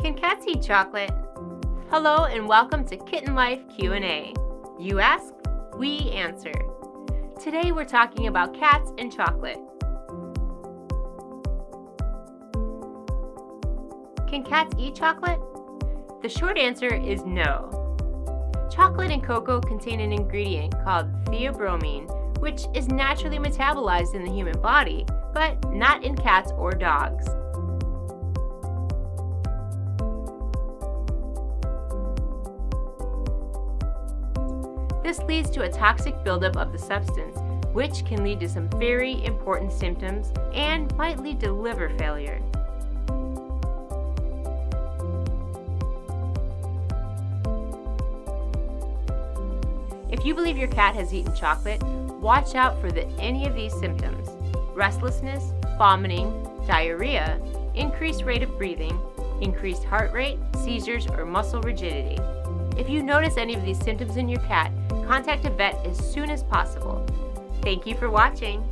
Can cats eat chocolate? Hello and welcome to Kitten Life Q&A. You ask, we answer. Today we're talking about cats and chocolate. Can cats eat chocolate? The short answer is no. Chocolate and cocoa contain an ingredient called theobromine, which is naturally metabolized in the human body, but not in cats or dogs. This leads to a toxic buildup of the substance, which can lead to some very important symptoms and might lead to liver failure. If you believe your cat has eaten chocolate, watch out for any of these symptoms: restlessness, vomiting, diarrhea, increased rate of breathing, increased heart rate, seizures, or muscle rigidity. If you notice any of these symptoms in your cat, contact a vet as soon as possible. Thank you for watching.